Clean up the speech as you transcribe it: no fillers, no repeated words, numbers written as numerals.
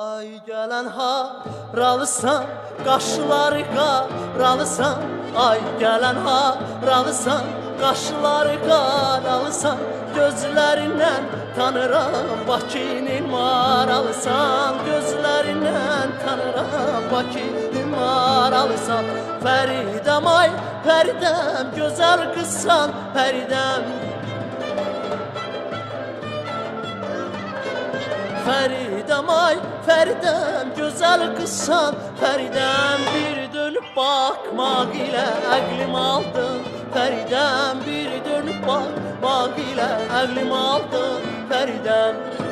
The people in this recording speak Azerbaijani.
Ay gələn haralısan, qaşları qaralısan. Ay gələn haralısan, qaşları qaralısan. Gözlərindən tanıram Bakının maralısan. Gözlərindən tanıram Bakının maralısan. Fəridəm ay, Fəridəm, gözəl qızsan Fəridəm. Fəridəm ay, Fəridəm, gözəl qızsan Fəridəm. Bir dönüb baxmaq ilə əqlim aldın Fəridəm. Bir dönüb baxmaq ilə əqlim aldın Fəridəm.